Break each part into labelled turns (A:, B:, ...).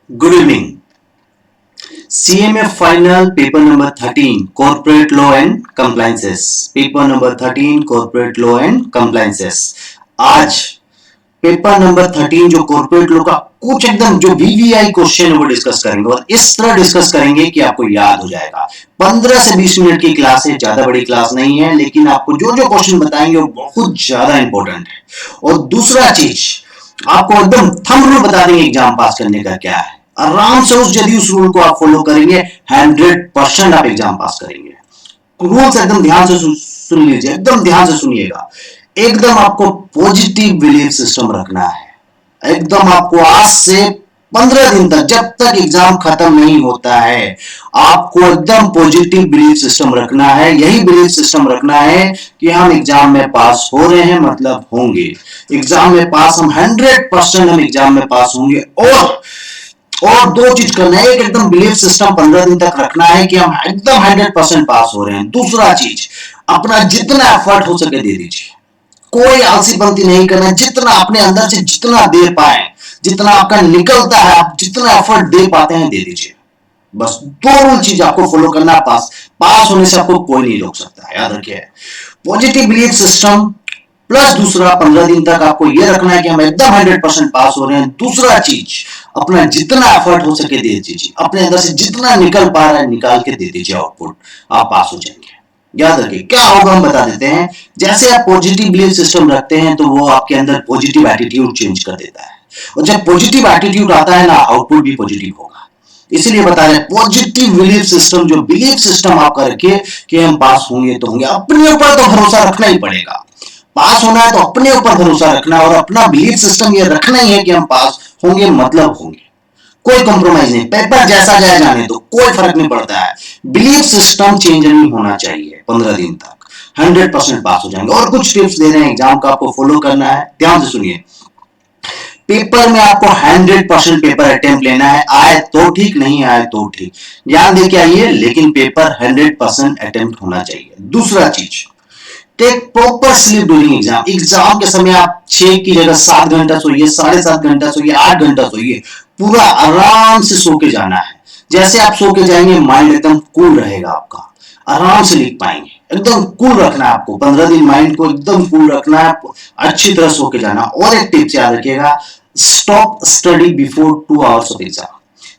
A: Good evening. CMA final paper number 13 corporate law and compliances. Paper number 13 corporate law and compliances. आज paper number 13 जो corporate law का कुछ एकदम जो VVI question है वो डिस्कस करेंगे और इस तरह डिस्कस करेंगे कि आपको याद हो जाएगा। 15 से 20 मिनट की क्लास है, ज्यादा बड़ी क्लास नहीं है, लेकिन आपको जो जो क्वेश्चन बताएंगे वो बहुत ज्यादा इंपॉर्टेंट है। और दूसरा चीज आपको एकदम थंब रूल बता देंगे एग्जाम पास करने का क्या है। आराम से यदि उस रूल को आप फॉलो करेंगे 100% आप एग्जाम पास करेंगे। रूल्स एकदम ध्यान से सुन लीजिए, एकदम ध्यान से सुनिएगा। एकदम आपको पॉजिटिव बिलीफ सिस्टम रखना है। एकदम आपको आज से 15 दिन तक, जब तक एग्जाम खत्म नहीं होता है, आपको एकदम पॉजिटिव बिलीफ सिस्टम रखना है। यही बिलीफ सिस्टम रखना है कि हम एग्जाम में पास हो रहे हैं, मतलब होंगे एग्जाम में पास। हम 100% हम एग्जाम में पास होंगे। और दो चीज करना है, एक एकदम बिलीफ सिस्टम 15 दिन तक रखना है कि हम एकदम 100% पास हो रहे हैं। दूसरा चीज, अपना जितना एफर्ट हो सके दे दीजिए, कोई आलसीपंती नहीं करना। जितना अपने अंदर से जितना दे पाए, जितना आपका निकलता है, आप जितना एफर्ट दे पाते हैं दे दीजिए। बस दो चीज आपको फॉलो करना है। पास होने से आपको कोई नहीं रोक सकता, याद रखिए। पॉजिटिव बिलीफ सिस्टम प्लस दूसरा 15 दिन तक आपको यह रखना है कि हम एकदम 100% पास हो रहे हैं। दूसरा चीज, अपना जितना एफर्ट हो सके दे दीजिए, अपने अंदर से जितना निकल पा रहा है निकाल के दे दीजिए आउटपुट, आप पास हो जाएंगे। याद रखिए क्या होगा हम बता देते हैं। जैसे आप पॉजिटिव बिलीफ सिस्टम रखते हैं तो वो आपके अंदर पॉजिटिव एटीट्यूड चेंज कर देता है, और जब पॉजिटिव एटीट्यूड आता है ना, आउटपुट भी पॉजिटिव होगा। इसीलिए बता रहे हैं पॉजिटिव बिलीफ सिस्टम, जो बिलीफ सिस्टम आपका रखिए कि हम पास होंगे तो होंगे। अपने ऊपर तो भरोसा रखना ही पड़ेगा। पास होना है तो अपने ऊपर भरोसा रखना और अपना बिलीफ सिस्टम ये रखना ही है कि हम पास होंगे, मतलब होंगे। कोई कॉम्प्रोमाइज नहीं, पेपर जैसा जाए जाने दो, कोई फर्क नहीं पड़ता है। बिलीफ सिस्टम चेंज नहीं होना चाहिए। 15 दिन तक 100% पास हो जाएंगे। और कुछ टिप्स दे रहे हैं एग्जाम का, आपको फॉलो करना है, ध्यान से सुनिए। पेपर में आपको 100% पेपर अटेम्प्ट लेना है। आए तो ठीक, नहीं आए तो ठीक, ज्ञान दे के आइए, लेकिन पेपर 100% अटेम्प्ट होना चाहिए। दूसरा चीज, take proper sleep during exam. Exam के समय आप 6 की जगह 7 घंटा सोइए, 7.5 घंटा सोइए, 8 घंटा सोइए। पूरा आराम से सो के जाना है। जैसे आप सो के जाएंगे माइंड एकदम कूल रहेगा आपका, आराम से लिख पाएंगे। एकदम कूल रखना है आपको, 15 दिन माइंड को एकदम कूल रखना है, अच्छी तरह सो के जाना। और एक टिप्स याद रखिएगा, stop study before 2 hours of exam.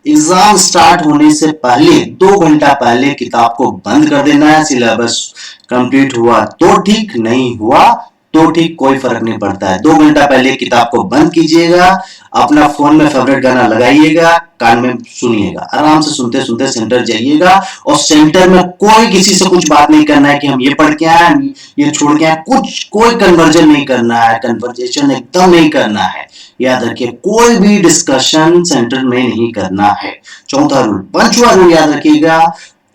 A: Exam start होने से पहले 2 घंटा पहले किताब को बंद कर देना है। सिलेबस कंप्लीट हुआ तो ठीक, नहीं हुआ तो ठीक, कोई फर्क नहीं पड़ता है। 2 घंटा पहले किताब को बंद कीजिएगा, अपना फोन में फेवरेट गाना लगाइएगा, कान में सुनिएगा, आराम से सुनते सुनते सेंटर जाइएगा। और सेंटर में कोई किसी से कुछ बात नहीं करना है कि हम ये पढ़ के आए, ये छोड़ के आए, कुछ कोई कन्वर्जन नहीं करना है, कन्वर्जेशन एकदम नहीं करना है। याद रखिए, कोई भी डिस्कशन सेंटर में नहीं करना है। चौथा रूल, 5वां रूल याद रखिएगा,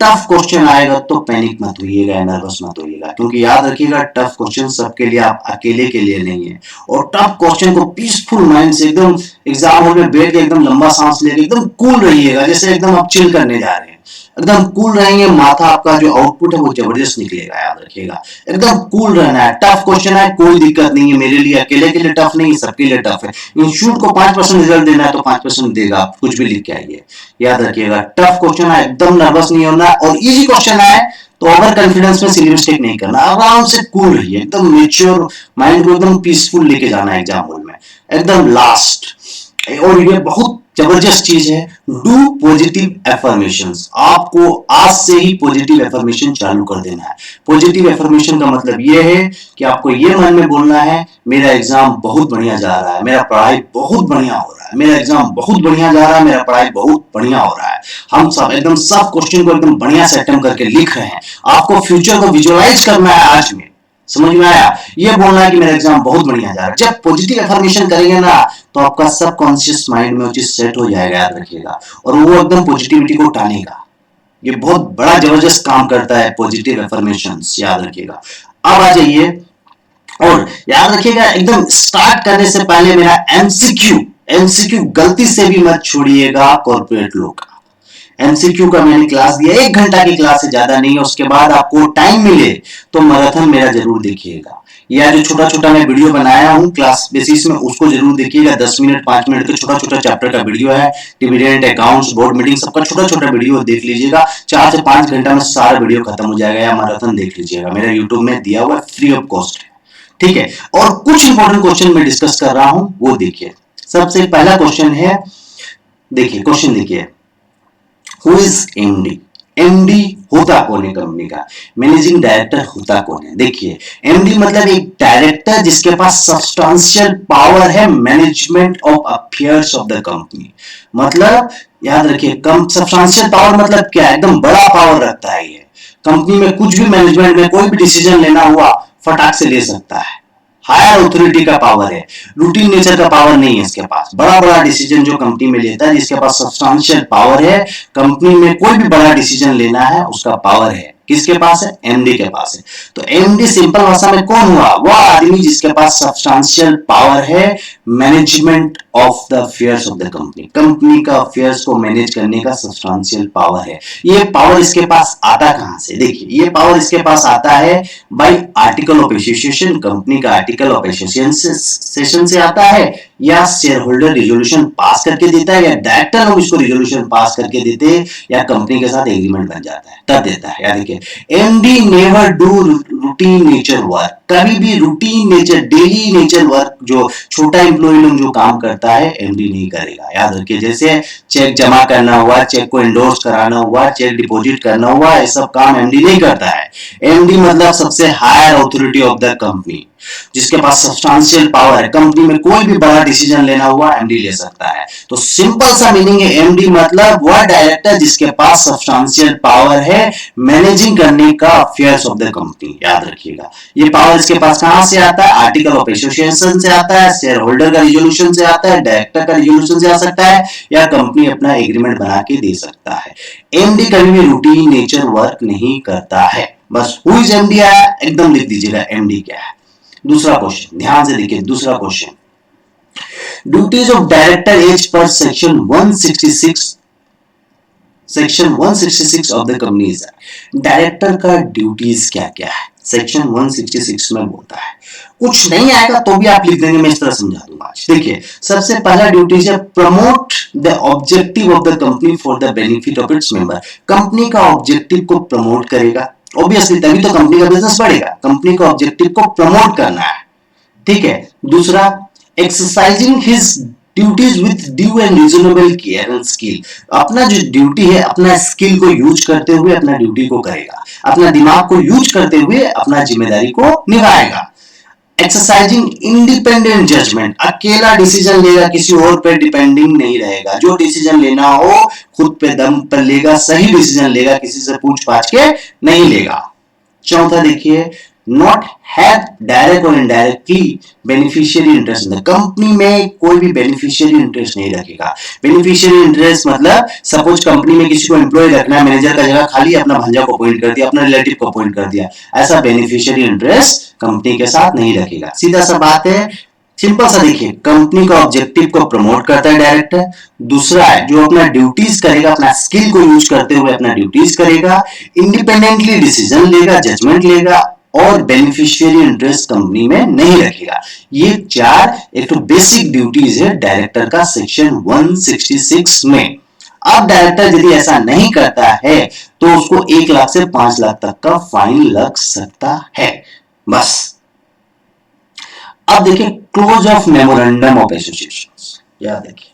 A: टफ क्वेश्चन आएगा तो पैनिक मत होइएगा, नर्वस मत होइएगा, क्योंकि याद रखिएगा टफ क्वेश्चन सबके लिए, आप अकेले के लिए नहीं है। और टफ क्वेश्चन को पीसफुल माइंड से एकदम एग्जाम हॉल में बैठ के एकदम लंबा सांस लेके एकदम कूल रहिएगा, जैसे एकदम आप चिल करने जा रहे हैं। एकदम कूल रहेंगे, माथा आपका जो आउटपुट है वो जबरदस्त निकलेगा। याद रखिएगा एकदम कूल रहना है। टफ क्वेश्चन है, कोई दिक्कत नहीं है, मेरे लिए अकेले के लिए टफ नहीं, सबके लिए टफ है। इंस्टीट्यूट को 5% रिजल्ट देना है तो 5% देगा, आप कुछ भी लिख के आइए। याद रखिएगा टफ क्वेश्चन है, एकदम नर्वस नहीं होना। और इजी क्वेश्चन है तो ओवर कॉन्फिडेंस में सिली मिस्टेक नहीं करना, आराम से कूल रहिए, एकदम मेच्योर माइंड को एकदम पीसफुल लेके जाना है एग्जाम हॉल में। एकदम लास्ट, और ये बहुत जबरदस्त चीज है, डू पॉजिटिव एफर्मेशंस। आपको आज से ही पॉजिटिव एफर्मेशन चालू कर देना है। पॉजिटिव एफर्मेशन का मतलब ये है कि आपको ये मन में बोलना है, मेरा एग्जाम बहुत बढ़िया जा रहा है, मेरा पढ़ाई बहुत बढ़िया हो रहा है, मेरा एग्जाम बहुत बढ़िया जा रहा है, मेरा पढ़ाई बहुत बढ़िया हो रहा है। हम सब एकदम सब क्वेश्चन को एकदम बढ़िया से अटेम्प्ट करके लिख रहे हैं। आपको फ्यूचर को विजुअलाइज करना है आज में, समझ में आया? ये बोलना है कि मेरा एग्जाम बहुत बढ़िया जा रहा है। जब पॉजिटिव एफर्मेशन करेंगे ना तो आपका सबकॉन्शियस माइंड में वो चीज सेट हो जाएगा, याद रखिएगा, और वो एकदम पॉजिटिविटी को टानेगा। ये बहुत बड़ा जबरदस्त काम करता है पॉजिटिव एफर्मेशंस, याद रखिएगा। अब आ जाइए, और याद रखिएगा एकदम स्टार्ट करने से पहले मेरा एमसीक्यू गलती से भी मत छोड़िएगा कॉर्पोरेट लॉ का। एमसीक्यू का मैंने क्लास दिया, 1 घंटा की क्लास से ज्यादा नहीं है। उसके बाद आपको टाइम मिले तो मैराथन मेरा जरूर देखिएगा। या जो छोटा छोटा मैं वीडियो बनाया हूँ क्लास बेसिस में उसको जरूर देखिएगा। 10 मिनट 5 मिनट का छोटा छोटा चैप्टर का वीडियो है, डिविडेंड अकाउंट्स बोर्ड मीटिंग सबका छोटा छोटा वीडियो देख लीजिएगा। 4 से 5 घंटा में सारा वीडियो खत्म हो जाएगा, या मैराथन देख लीजिएगा, मेरा यूट्यूब में दिया हुआ फ्री ऑफ कॉस्ट है, ठीक है। और कुछ इंपॉर्टेंट क्वेश्चन मैं डिस्कस कर रहा हूं वो देखिए। सबसे पहला क्वेश्चन है, देखिए क्वेश्चन देखिए, हु इज एमडी? एमडी होता कौन है कंपनी का? मैनेजिंग डायरेक्टर होता कौन है? देखिए एमडी मतलब एक डायरेक्टर जिसके पास सब्सटेंशियल पावर है management of affairs of the company. मतलब याद रखिए, सब्सटेंशियल पावर मतलब क्या? एकदम बड़ा पावर रखता है ये। कंपनी में कुछ भी मैनेजमेंट में कोई भी डिसीजन लेना हुआ फटाक से ले सकता है। हायर ऑथोरिटी का पावर है, रूटीन नेचर का पावर नहीं है इसके पास। बड़ा बड़ा डिसीजन जो कंपनी में लेता है, जिसके पास सब्सटेंशियल पावर है, कंपनी में कोई भी बड़ा डिसीजन लेना है उसका पावर है। किसके पास है? एमडी के पास है। तो एमडी सिंपल भाषा में कौन हुआ? वह आदमी जिसके पास सब्सटेंशियल पावर है management of the affairs of the company. Company का अफेयर्स को मैनेज करने का सब्सटेंशियल पावर है। ये पावर इसके पास आता कहां से? देखिए ये पावर इसके पास आता है bye article of association. Company का आर्टिकल ऑफ एसोसिएशन से आता है, या शेयर होल्डर रिजोल्यूशन पास करके देता है, या डायरेक्टर लोग इसको रिजोल्यूशन पास करके देते हैं, या कंपनी के साथ एग्रीमेंट बन जाता है तब देता है। याद रखिए, MD never do routine nature work. कभी भी routine nature daily nature work जो छोटा एम्प्लॉय लोग जो काम करता है एमडी नहीं करेगा। याद रखिए, जैसे चेक जमा करना हुआ, चेक को एंडोर्स कराना हुआ, चेक डिपॉजिट करना हुआ, ये सब काम एमडी नहीं करता है। एमडी मतलब सबसे higher authority of the company, जिसके पास सब्सटेंशियल पावर है। कंपनी में कोई भी बड़ा डिसीजन लेना हुआ एमडी ले सकता है। तो सिंपल सा मीनिंग है, एमडी मतलब वह डायरेक्टर जिसके पास सब्सटेंशियल पावर है मैनेजिंग करने का अफेयर्स ऑफ द कंपनी। याद रखिएगा, ये पावर इसके पास कहां से आता है? आर्टिकल ऑफ एसोसिएशन से आता है, शेयर होल्डर का रिजोल्यूशन से आता है, डायरेक्टर का रिजोल्यूशन से आ सकता है, या कंपनी अपना एग्रीमेंट बना के दे सकता है। एमडी कभी भी रूटीन नेचर वर्क नहीं करता है। बस हु इज एमडी आया, एकदम लिख दीजिएगा एमडी क्या है। दूसरा क्वेश्चन ध्यान से देखिए, दूसरा question, duties of director as पर section 166 of the companies act. Director का ड्यूटीज क्या क्या है? सेक्शन 166 में बोलता है। कुछ नहीं आएगा तो भी आप लिख देंगे, मैं इस तरह समझा दूंगा आज। देखिए सबसे पहला ड्यूटीज है promote the objective of the company for the benefit of its member. Company का ऑब्जेक्टिव को प्रमोट करेगा, ऑब्वियसली तभी तो कंपनी का बिजनेस बढ़ेगा। कंपनी का ऑब्जेक्टिव को प्रमोट करना है, ठीक है। दूसरा, exercising his duties with due and reasonable care and skill. अपना जो ड्यूटी है अपना स्किल को यूज करते हुए अपना ड्यूटी को करेगा, अपना दिमाग को यूज करते हुए अपना जिम्मेदारी को निभाएगा। एक्सरसाइजिंग इंडिपेंडेंट जजमेंट, अकेला डिसीजन लेगा, किसी और पर डिपेंडिंग नहीं रहेगा। जो डिसीजन लेना हो खुद पे दम पर लेगा, सही डिसीजन लेगा, किसी से पूछ पाछ के नहीं लेगा। चौथा देखिए, नॉट हैव डायरेक्ट और इनडायरेक्टली बेनिफिशियरी इंटरेस्ट। कंपनी में कोई भी बेनिफिशियरी इंटरेस्ट नहीं रखेगा। बेनिफिशियरी इंटरेस्ट मतलब सपोज कंपनी में किसी को एम्प्लॉय रखना है, मैनेजर का जगह खाली, अपना भांजा को अपॉइंट कर दिया, अपना रिलेटिव को अपॉइंट कर दिया, ऐसा बेनिफिशियरी इंटरेस्ट कंपनी के साथ नहीं रखेगा। सीधा सा बात है, सिंपल सा देखिए, कंपनी का ऑब्जेक्टिव को प्रमोट करता है डायरेक्टर। दूसरा है जो अपना ड्यूटीज करेगा, अपना स्किल को यूज करते हुए अपना ड्यूटीज करेगा, इंडिपेंडेंटली डिसीजन लेगा, जजमेंट लेगा, और बेनिफिशियरी इंटरेस्ट कंपनी में नहीं रखेगा। ये चार एक तो बेसिक ड्यूटीज है डायरेक्टर का सेक्शन 166 में। अब डायरेक्टर यदि ऐसा नहीं करता है तो उसको 1 लाख से 5 लाख तक का फाइन लग सकता है। बस अब देखिए, close of memorandum of association. याद देखिए,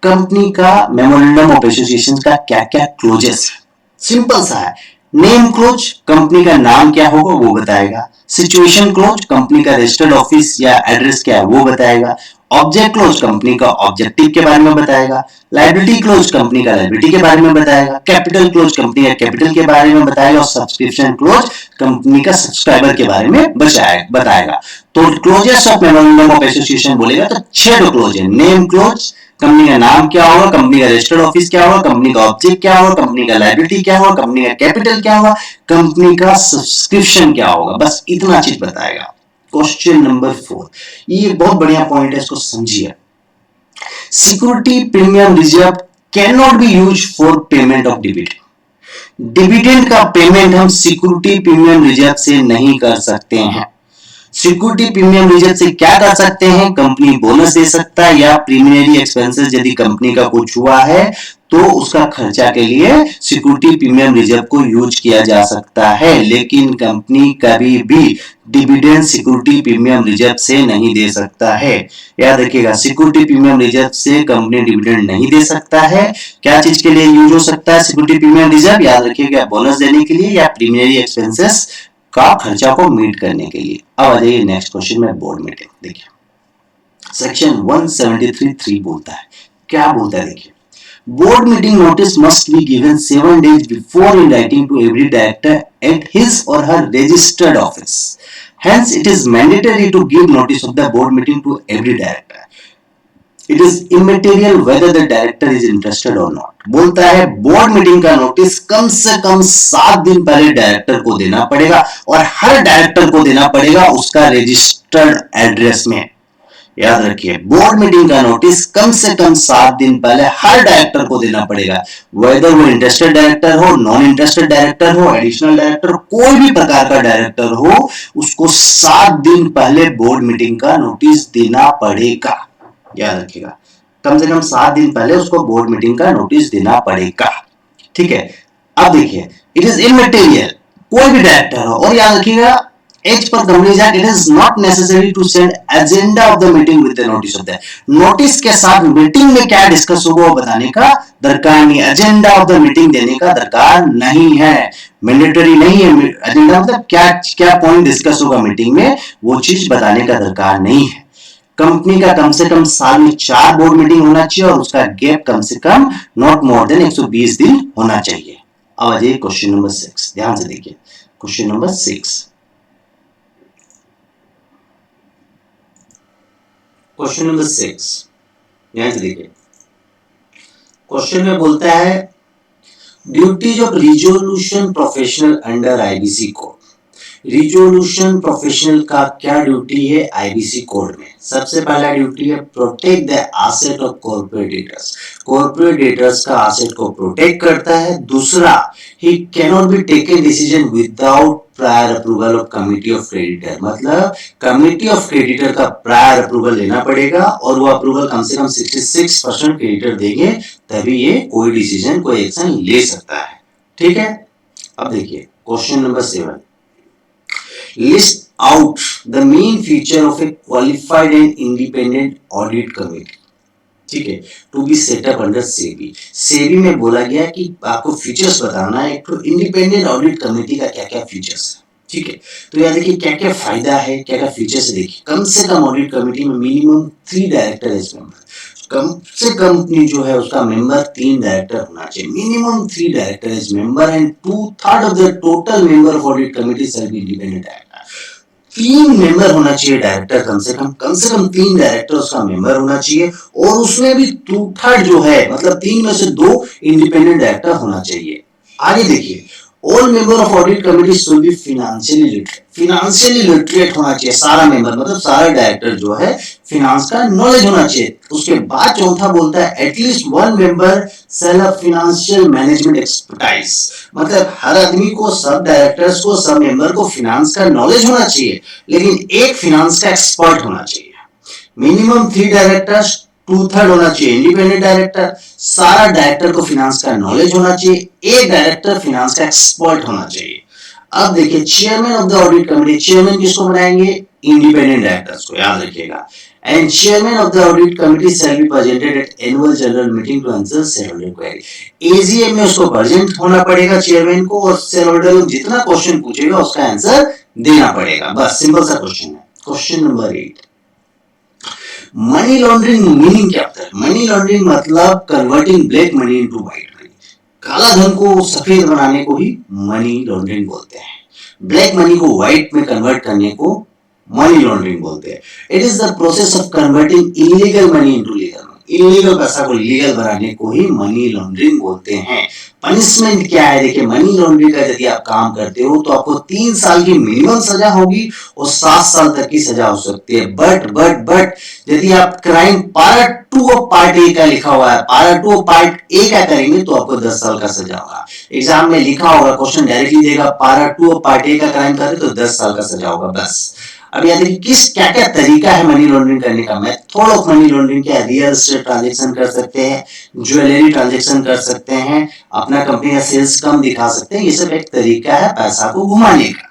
A: कंपनी का मेमोरेंडम ऑफ एसोसिएशन का क्या क्या क्लोजेस है। सिंपल सा है, नेम क्लोज, कंपनी का नाम क्या होगा वो बताएगा। सिचुएशन क्लोज, कंपनी का रजिस्टर्ड ऑफिस या एड्रेस क्या है वो बताएगा। ऑब्जेक्ट क्लोज, कंपनी का ऑब्जेक्टिव के बारे में बताएगा। लायबिलिटी क्लोज, कंपनी का लायबिलिटी के बारे में बताएगा। कैपिटल क्लोज, कंपनी का कैपिटल के बारे में बताएगा। और सब्सक्रिप्शन क्लोज, कंपनी का सब्सक्राइबर के बारे में बताएगा। तो clauses of memorandum of association बोलेगा तो 6 क्लोज है। नेम क्लोज, कंपनी का नाम क्या होगा, कंपनी का रजिस्टर्ड ऑफिस क्या होगा, कंपनी का ऑब्जेक्ट क्या होगा, कंपनी का लायबिलिटी क्या होगा, कंपनी का कैपिटल क्या होगा, कंपनी का सब्सक्रिप्शन क्या होगा। बस इतना चीज बताएगा। क्वेश्चन नंबर 4, ये बहुत बढ़िया पॉइंट है, इसको समझिए। Security premium reserve can not be use for payment of dividend. Dividend का पेमेंट हम सिक्योरिटी प्रीमियम रिजर्व से नहीं कर सकते हैं। सिक्योरिटी प्रीमियम रिजर्व से क्या कर सकते हैं, कंपनी बोनस दे सकता है या प्रीमियरी एक्सपेंसेस यदि कंपनी का कुछ हुआ है तो उसका खर्चा के लिए सिक्योरिटी प्रीमियम रिजर्व को यूज किया जा सकता है। लेकिन कंपनी कभी भी डिविडेंड सिक्योरिटी प्रीमियम रिजर्व से नहीं दे सकता है। याद रखिएगा, सिक्योरिटी प्रीमियम रिजर्व से कंपनी डिविडेंड नहीं दे सकता है। क्या चीज के लिए यूज हो सकता है सिक्योरिटी प्रीमियम रिजर्व, याद रखिएगा, बोनस देने के लिए या प्रीमियरी एक्सपेंसेस का खर्चा को मीट करने के लिए। अब आ जाइए नेक्स्ट क्वेश्चन में, बोर्ड मीटिंग। देखिए सेक्शन 173(3) बोलता है, क्या बोलता है देखिए, board meeting notice must be given 7 days before in writing to every director at his or her registered office. Hence, it is mandatory to give notice of the board meeting to every director. It is immaterial whether the director is interested or not. बोलता है board meeting का notice कम से कम 7 दिन पहले director को देना पड़ेगा और हर डायरेक्टर को देना पड़ेगा उसका रजिस्टर्ड एड्रेस में। याद रखिए, बोर्ड मीटिंग का नोटिस कम से कम 7 दिन पहले हर डायरेक्टर को देना पड़ेगा, वेदर वो इंटरेस्टेड डायरेक्टर हो, नॉन इंटरेस्टेड डायरेक्टर हो, एडिशनल डायरेक्टर, कोई भी प्रकार का डायरेक्टर हो, उसको 7 दिन पहले बोर्ड मीटिंग का नोटिस देना पड़ेगा। याद रखिएगा, कम से कम 7 दिन पहले उसको बोर्ड मीटिंग का नोटिस देना पड़ेगा। ठीक है, अब देखिए, इट इज इमटेरियल, कोई भी डायरेक्टर हो, और याद रखिएगा H पर companies act, it is not necessary to send agenda of the meeting with the notice of the notice के साथ मीटिंग में क्या डिस्कस होगा वो बताने का दरकार नहीं, एजेंडा ऑफ द मीटिंग देने का दरकार नहीं है, मैंडेटरी नहीं है। एजेंडा मतलब क्या क्या पॉइंट डिस्कस होगा मीटिंग में, वो चीज बताने का दरकार नहीं है। कंपनी का कम से कम साल में 4 बोर्ड मीटिंग होना चाहिए और उसका गैप कम से कम नॉट मोर देन 120 दिन होना चाहिए। अब आ जाइए क्वेश्चन नंबर 6, ध्यान से देखिए क्वेश्चन नंबर 6। क्वेश्चन नंबर 6 ध्यान से देखिए, क्वेश्चन में बोलता है duties of resolution professional under IBC code. Resolution professional का क्या ड्यूटी है आईबीसी कोड में? सबसे पहला ड्यूटी है protect the asset of corporate debtors, corporate debtors का एसेट को प्रोटेक्ट करता है। दूसरा, he can not be taken decision without prior approval of committee of creditor, मतलब कमिटी ऑफ क्रेडिटर का प्रायर अप्रूवल लेना पड़ेगा और वो अप्रूवल कम से कम 66% क्रेडिटर देंगे, तभी ये कोई डिसीजन कोई एक्शन ले सकता है। ठीक है, अब देखिए question number 7, list out the main feature of a qualified and independent audit committee। ठीक है, to be set up under SEBI. SEBI में बोला गया कि आपको फीचर्स बताना है एक तो इंडिपेंडेंट ऑडिट कमेटी का क्या क्या फीचर्स है। ठीक है, तो याद देखिए क्या क्या फायदा है, क्या क्या फीचर्स है। देखिए, कम से कम ऑडिट कमेटी में मिनिमम 3 डायरेक्टर एज मेंबर, कम से कम कंपनी जो है उसका मेंबर 3 डायरेक्टर होना चाहिए, minimum 3 director as member and 2/3 of the total member of audit committee shall be independent director. 3 member होना चाहिए डायरेक्टर, कम से कम 3 डायरेक्टर उसका मेंबर होना चाहिए और उसमें भी 2/3 जो है मतलब 3 में से 2 इंडिपेंडेंट डायरेक्टर होना चाहिए। आगे देखिए, all member of audit committee should be financially literate, financially literate होना चाहिए सारा मेंबर, मतलब सारा डायरेक्टर जो है फाइनेंस का नॉलेज होना चाहिए। उसके बाद चौथा बोलता है at least 1 member shall have financial management expertise, मतलब हर आदमी को, सब डायरेक्टर्स को, सब मेंबर को फाइनेंस का नॉलेज होना चाहिए, लेकिन एक फाइनेंस का एक्सपर्ट होना चाहिए। मिनिमम 3 डायरेक्टर्स, 2/3 होना चाहिए इंडिपेंडेंट डायरेक्टर, सारा डायरेक्टर को फाइनेंस का नॉलेज होना चाहिए, एक डायरेक्टर फाइनेंस का एक्सपर्ट होना चाहिए। अब देखिए chairman of the audit committee, chairman किसको बनाएंगे? इंडिपेंडेंट डायरेक्टर्स को, याद रखिएगा। And chairman of the audit committee shall be presented at annual general meeting to answer shareholder query. AGM में उसको प्रेजेंट होना पड़ेगा चेयरमैन को और शेयरहोल्डर जितना क्वेश्चन पूछेगा उसका आंसर देना पड़ेगा। बस सिंपल सा क्वेश्चन है। Question number 8, money laundering meaning क्या होता है? मनी लॉन्ड्रिंग मतलब converting black money into white money, काला धन को सफेद बनाने को ही मनी लॉन्ड्रिंग बोलते हैं, ब्लैक मनी को व्हाइट में कन्वर्ट करने को मनी लॉन्ड्रिंग बोलते हैं। It is the process of converting illegal money into legal money, illegal पैसा को लीगल बनाने को ही मनी लॉन्ड्रिंग बोलते हैं। पनिशमेंट क्या है? देखिए, मनी लॉन्ड्रिंग का यदि आप काम करते हो तो आपको 3 साल की मिनिमम सजा होगी और 7 साल तक की सजा हो सकती है। बट यदि आप क्राइम पार्ट 2 और पार्ट ए का लिखा हुआ है, पार्ट 2 और पार्ट ए का करेंगे तो आपको 10 साल का सजा होगा। एग्जाम में लिखा होगा, क्वेश्चन डायरेक्टली देगा पार्ट 2 और पार्ट ए का क्राइम करे तो 10 साल का सजा होगा। बस अब याद देखिए किस क्या क्या तरीका है मनी लॉन्ड्रिंग करने का। मेथड ऑफ मनी लॉन्ड्रिंग क्या है, रियल एस्टेट ट्रांजेक्शन कर सकते हैं, ज्वेलरी ट्रांजेक्शन कर सकते हैं, अपना कंपनी का सेल्स कम दिखा सकते हैं, ये सब एक तरीका है पैसा को घुमाने का।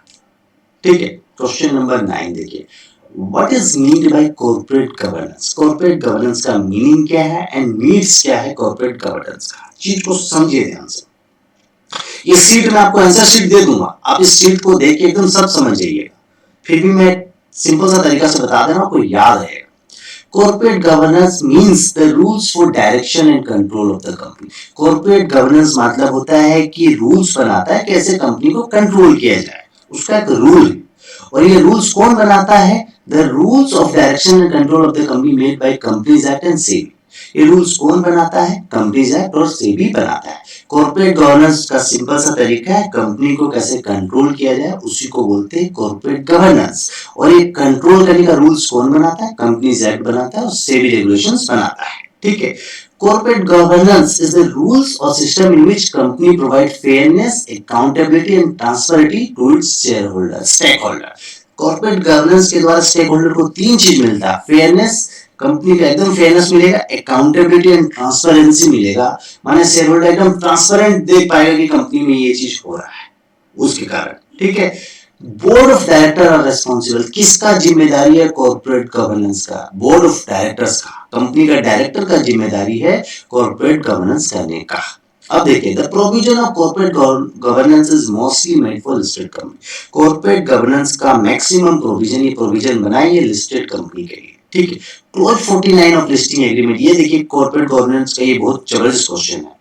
A: ठीक है, क्वेश्चन नंबर 9 देखिए, what is mean by corporate governance. Corporate governance का मीनिंग क्या है एंड नीड्स क्या है कॉर्पोरेट गवर्नेंस का, चीज को समझिए ध्यान से। ये सीट में आपको आंसर शीट दे दूंगा, आप इस सीट को देख के एकदम सब समझ जाइएगा, फिर भी मैं सिंपल सा तरीका से बता दे रहा हूं, आपको याद रहेगा। Corporate governance means the rules for direction and control of the company. Corporate governance मतलब होता है कि रूल्स बनाता है कैसे कंपनी को कंट्रोल किया जाए, उसका एक रूल है। और ये रूल्स कौन बनाता है, the rules of direction and control of the company made by companies act and SEBI. ये रूल्स कौन बनाता है, कंपनीज एक्ट और सेबी बनाता है। कॉर्पोरेट गवर्नेंस का सिंपल सा तरीका है कंपनी को कैसे कंट्रोल किया जाए, उसी को बोलते हैं कॉर्पोरेट गवर्नेंस। और ये कंट्रोल करने का रूल्स कौन बनाता है, कंपनीज एक्ट बनाता है और सेबी रेगुलेशंस बनाता है। ठीक है, corporate governance is the rules or system in which company provide fairness, accountability and transparency to its shareholder stakeholder। corporate governance के द्वारा स्टेकहोल्डर को तीन चीज मिलता है, फेयरनेस, कंपनी का एकदम फेयरनेस मिलेगा, अकाउंटेबिलिटी एंड ट्रांसपेरेंसी मिलेगा, माने शेयर होल्डर एकदम ट्रांसपेरेंट देख पाएगा कि कंपनी में ये चीज हो रहा है उसके कारण। ठीक है, board of director are responsible, किसका जिम्मेदारी है कॉर्पोरेट गवर्नेंस का, बोर्ड ऑफ डायरेक्टर्स का, कंपनी का डायरेक्टर का जिम्मेदारी है कॉर्पोरेट गवर्नेंस करने का। अब देखिए, the provision of corporate governance is mostly made for listed company. Corporate governance का मैक्सिमम प्रोविजन, ये प्रोविजन बनाए ये लिस्टेड कंपनी के लिए। ठीक है, क्लोज 49 ऑफ लिस्टिंग एग्रीमेंट, ये देखिए कॉर्पोरेट गवर्नेंस का ये बहुत जबरदस्त क्वेश्चन है।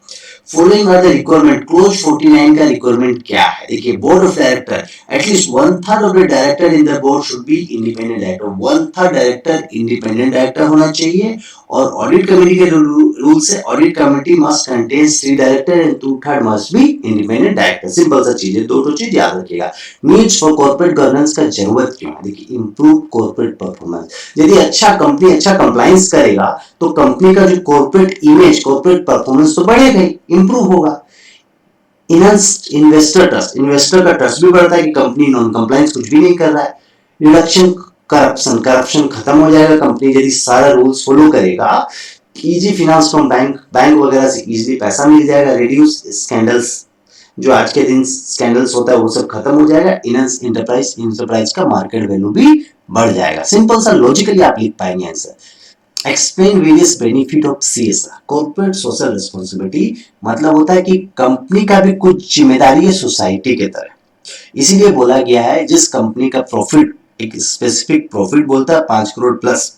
A: Following are the requirement, clause 49 का रिक्वायरमेंट क्या है, देखिए board of director, at least 1/3 of the director in the board should be independent director, 1/3 director independent director होना चाहिए। और ऑडिट कमेटी के रूल से audit committee must contain 3 director and 2/3 must be independent director. Simple सा चीज है, दो चीज याद रखिएगा। नीड्स फॉर कॉर्पोरेट गवर्नेंस का जरूरत क्यों है, देखिए इंप्रूव कॉर्पोरेट परफॉर्मेंस, यदि अच्छा कंपनी अच्छा कंप्लायंस करेगा तो कंपनी का जो कॉर्पोरेट इमेज, कॉर्पोरेट परफॉर्मेंस तो बढ़ेगा ही, इंप्रूव होगा। इनहेंस्ड इन्वेस्टर ट्रस्ट, इन्वेस्टर का ट्रस्ट भी बढ़ता है कि कंपनी नॉन कंप्लायंस कुछ भी नहीं कर रहा है। रिडक्शन करप्शन, करप्शन खत्म हो जाएगा कंपनी यदि सारा रूल्स फॉलो करेगा। Easy finance from bank, bank वगैरह से इजीली पैसा मिल जाएगा। रिड्यूस स्कैंडल्स, जो आज के दिन स्कैंडल्स होता है वो सब खत्म हो जाएगा। इनहेंस एंटरप्राइज, एंटरप्राइज का मार्केट वैल्यू भी बढ़ जाएगा। सिंपल सा लॉजिकली आप लिख पाएंगे answer. Explain various benefit of CSR, corporate social responsibility, मतलब होता है कि कंपनी का भी कुछ जिम्मेदारी है सोसाइटी के तरह। इसीलिए बोला गया है जिस कंपनी का प्रॉफिट, एक स्पेसिफिक प्रॉफिट बोलता है 5 करोड़ प्लस,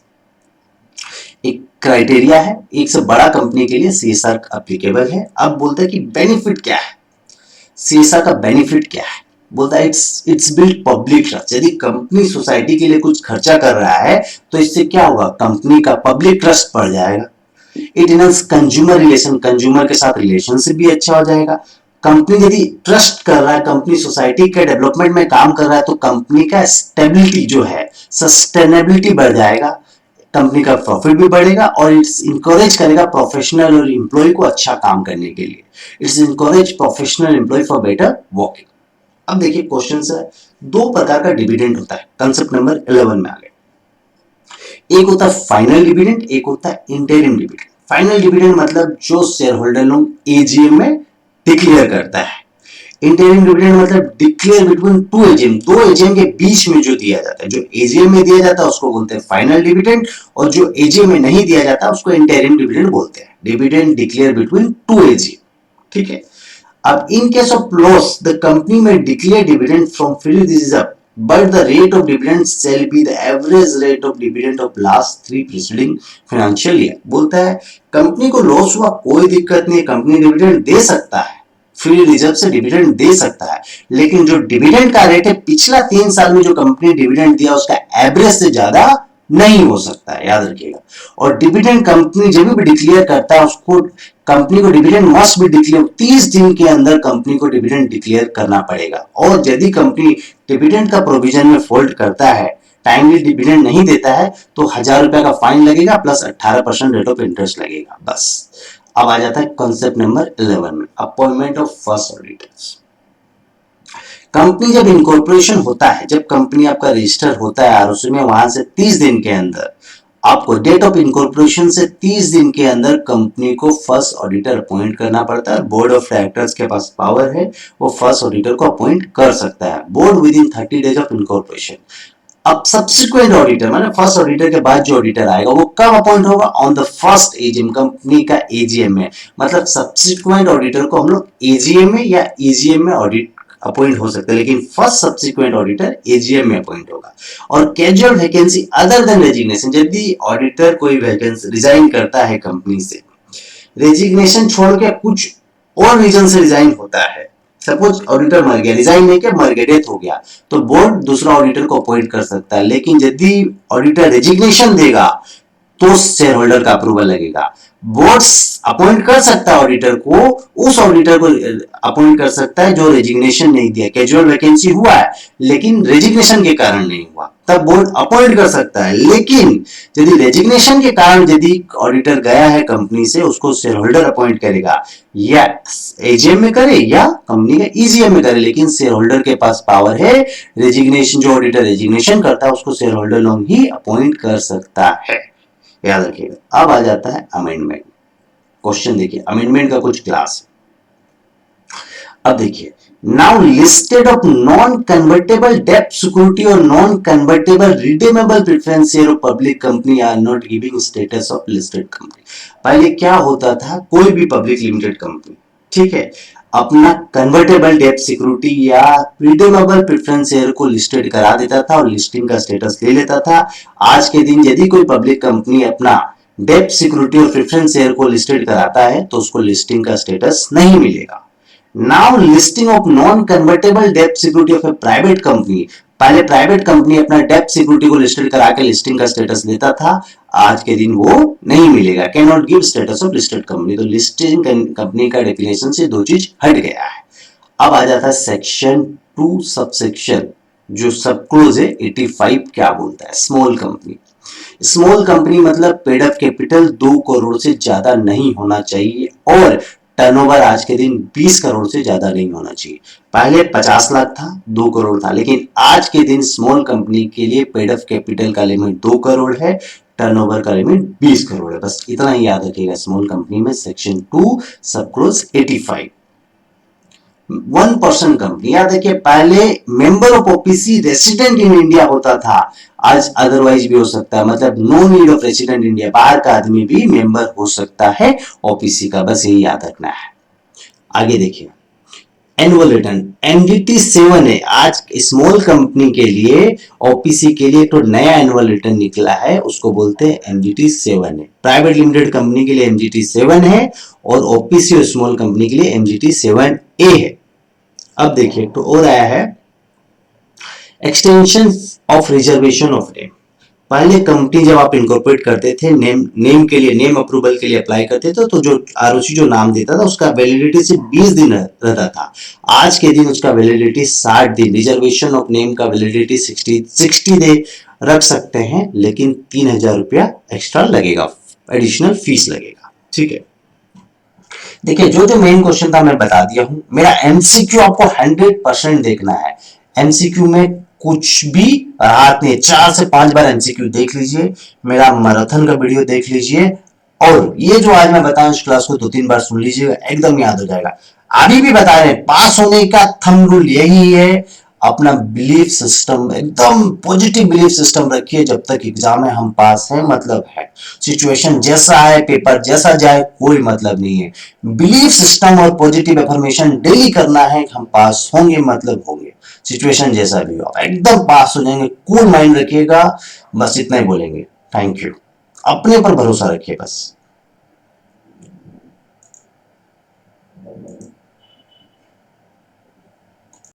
A: एक क्राइटेरिया है, एक से बड़ा कंपनी के लिए सीएसआर एप्लीकेबल है। अब बोलता है कि बेनिफिट क्या है, सीएसआर का बेनिफिट क्या है, बोलता है इट्स बिल्ड पब्लिक ट्रस्ट। यदि कंपनी सोसाइटी के लिए कुछ खर्चा कर रहा है तो इससे क्या होगा, कंपनी का पब्लिक ट्रस्ट बढ़ जाएगा। It enhance consumer relation, consumer के साथ रिलेशनशिप भी अच्छा हो जाएगा। कंपनी यदि ट्रस्ट कर रहा है, कंपनी सोसाइटी के डेवलपमेंट में काम कर रहा है तो कंपनी का स्टेबिलिटी जो है, सस्टेनेबिलिटी बढ़ जाएगा, कंपनी का प्रॉफिट भी बढ़ेगा और इट्स इंकरेज करेगा प्रोफेशनल और एम्प्लॉय को अच्छा काम करने के लिए। Its encourage professional employ for better working. अब देखिए क्वेश्चन है, दो प्रकार का डिविडेंड होता है, कंसेप्ट नंबर 11 में आ गए। एक होता है फाइनल डिविडेंड, एक होता है इंटरिम डिविडेंड। फाइनल डिविडेंड मतलब जो शेयर होल्डर लोग एजीएम में डिक्लेयर करता है। इंटरिम डिविडेंड मतलब डिक्लेयर बिटवीन टू एजीएम, दो एजीएम के बीच में जो दिया जाता है। जो एजीएम में दिया जाता है उसको बोलते हैं फाइनल डिविडेंड, और जो एजीएम में नहीं दिया जाता उसको इंटरिम डिविडेंड बोलते हैं। Dividend declare between two AGM. ठीक है, अब in case of loss, the company may declare dividend from freely this is up, but the rate of dividend shall be the average rate of dividend of last 3 preceding financial year। बोलता है company को loss हुआ कोई दिक्कत नहीं, company dividend दे सकता है, free reserve से डिविडेंड दे सकता है, लेकिन जो डिविडेंड का रेट है पिछला 3 साल में जो कंपनी डिविडेंड दिया उसका एवरेज से ज्यादा नहीं हो सकता है, याद रखिएगा। और डिविडेंड कंपनी जब भी डिक्लेयर करता है उसको, कंपनी को डिविडेंड मस्ट बी डिक्लेयर, 30 दिन के अंदर कंपनी को डिविडेंड डिक्लेयर करना पड़ेगा। और यदि कंपनी डिविडेंड का प्रोविजन में फॉल्ट करता है, टाइमली डिविडेंड नहीं देता है तो 1000 रुपए का फाइन लगेगा प्लस 18% रेट ऑफ इंटरेस्ट लगेगा। बस अब आ जाता है कॉन्सेप्ट नंबर 11 में, appointment of first auditors. Company जब इनकॉर्पोरेशन होता है, जब कंपनी आपका रजिस्टर होता है आरओसी में, वहां से 30 दिन के अंदर आपको डेट ऑफ इनकॉर्पोरेशन से 30 दिन के अंदर कंपनी को फर्स्ट ऑडिटर अपॉइंट करना पड़ता है। बोर्ड ऑफ डायरेक्टर्स के पास पावर है, वो फर्स्ट ऑडिटर को अपॉइंट कर सकता है, board with in 30 days of incorporation. अब सब्सिक्वेंट ऑडिटर माने फर्स्ट ऑडिटर के बाद जो ऑडिटर आएगा वो कब अपॉइंट होगा? On the first AGM, company का एजीएम में। मतलब सब्सिक्वेंट ऑडिटर को हम लोग एजीएम में या ईजीएम में ऑडिट अपॉइंट हो सकते हैं, लेकिन फर्स्ट सब्सिक्वेंट ऑडिटर एजीएम में अपॉइंट होगा। और casual vacancy other than resignation, यदि ऑडिटर कोई वैकेंसी रिजाइन करता है कंपनी से, रेजिग्नेशन छोड़ के कुछ और रीजन से रिजाइन होता है, सपोज ऑडिटर मर गया, रिजाइन नहीं किया, मर गया, डेथ हो गया, तो बोर्ड दूसरा ऑडिटर को अपॉइंट कर सकता है। लेकिन यदि ऑडिटर रेजिग्नेशन देगा तो शेयर होल्डर का अप्रूवल लगेगा। बोर्ड अपॉइंट कर सकता है ऑडिटर को, उस ऑडिटर को अपॉइंट कर सकता है जो रेजिग्नेशन नहीं दिया, कैजुअल वैकेंसी हुआ है लेकिन रेजिग्नेशन के कारण नहीं हुआ, तब बोर्ड अपॉइंट कर सकता है। लेकिन यदि रेजिग्नेशन के कारण यदि ऑडिटर गया है कंपनी से, उसको शेयर होल्डर अपॉइंट करेगा, या एजीएम में करे या कंपनी का ईजीएम में करे, लेकिन शेयर होल्डर के पास पावर है। रेजिग्नेशन, जो ऑडिटर रेजिग्नेशन करता है उसको शेयर होल्डर लोग ही अपॉइंट कर सकता है, याद रखिएगा। अब आ जाता है अमेंडमेंट। क्वेश्चन देखिए, अमेंडमेंट का कुछ क्लास है। अब देखिए, now listed of non convertible डेब्ट सिक्योरिटी और non convertible redeemable preference share of public company are not giving status of listed company. पहले क्या होता था, कोई भी पब्लिक लिमिटेड कंपनी, ठीक है, अपना कन्वर्टेबल डेब्ट सिक्योरिटी या रिडीमेबल प्रेफरेंस शेयर को लिस्टेड करा देता था और लिस्टिंग का स्टेटस ले लेता था। आज के दिन यदि कोई पब्लिक कंपनी अपना डेब्ट सिक्योरिटी और प्रेफरेंस शेयर को लिस्टेड कराता है तो उसको लिस्टिंग का स्टेटस नहीं मिलेगा। Now listing of non convertible डेब्ट security of a private company, पहले प्राइवेट कंपनी अपना डेब्ट सिक्योरिटी को लिस्टेड करा के लिस्टिंग का स्टेटस देता था, आज के दिन वो नहीं मिलेगा, can not give status of listed company. तो लिस्टिंग कंपनी का डेफिनेशन से दो चीज हट गया है। अब आ जाता है सेक्शन 2 सबसेक्शन, जो सब क्लोज है 85, क्या बोलता है, स्मॉल कंपनी। स्मॉल कंपनी मतलब पेड अप कैपिटल 2 करोड़ से ज्यादा नहीं होना चाहिए और टर्नओवर आज के दिन 20 करोड़ से ज्यादा नहीं होना चाहिए। पहले 50 लाख था, 2 करोड़ था, लेकिन आज के दिन स्मॉल कंपनी के लिए पेड अप कैपिटल का लिमिट 2 करोड़ है, टर्नओवर का लिमिट 20 करोड़ है। बस इतना ही याद रखिएगा स्मॉल कंपनी में, सेक्शन 2 सब क्लोज 85। 1% कंपनी, याद रखिए पहले member of OPC resident in India होता था, आज अदरवाइज भी हो सकता है, मतलब no need of resident India, बाहर का आदमी भी मेंबर हो सकता है ओपीसी का, बस यही याद रखना है। आगे देखिए, एनुअल रिटर्न एमडीटी 7 है। आज स्मॉल कंपनी के लिए, ओपीसी के लिए तो नया एनुअल रिटर्न निकला है, उसको बोलते हैं एमडीटी 7 है। प्राइवेट लिमिटेड कंपनी के लिए एमडीटी 7 है और ओपीसी और स्मॉल कंपनी के लिए एमडीटी 7A है। अब देखिए, तो और आया है extension of reservation of name. पहले कंपनी जब आप इनकॉर्पोरेट करते थे, नेम के लिए, नेम अप्रूवल के लिए अप्लाई करते थे, तो जो आरओसी जो नाम देता था उसका वैलिडिटी सिर्फ 20 दिन रहता था। आज के दिन उसका वैलिडिटी 60 दिन। रिजर्वेशन ऑफ नेम का वैलिडिटी 60 डे रख सकते हैं, लेकिन 3000 रुपया एक्स्ट्रा लगेगा, एडिशनल फीस लगेगा, ठीक है। देखिए, जो मेन क्वेश्चन था मैं बता दिया हूं। मेरा एमसीक्यू आपको 100% देखना है। एमसीक्यू में कुछ भी राहत नहीं, 4 से 5 बार एमसीक्यू देख लीजिए, मेरा मैराथन का वीडियो देख लीजिए, और ये जो आज मैं बताऊं इस क्लास को 2-3 बार सुन लीजिएगा, एकदम याद हो जाएगा। अभी भी बता रहे, पास होने का थंब रूल यही है, अपना बिलीफ सिस्टम, एकदम पॉजिटिव बिलीफ सिस्टम रखिए, जब तक एग्जाम में हम पास हैं मतलब है। सिचुएशन जैसा है, पेपर जैसा जाए, कोई मतलब नहीं है। बिलीफ सिस्टम और पॉजिटिव अफर्मेशन डेली करना है, हम पास होंगे मतलब होंगे, सिचुएशन जैसा भी हो, एकदम पास हो जाएंगे। कूल माइंड रखिएगा, बस इतना ही बोलेंगे। थैंक यू, अपने पर भरोसा रखिए बस।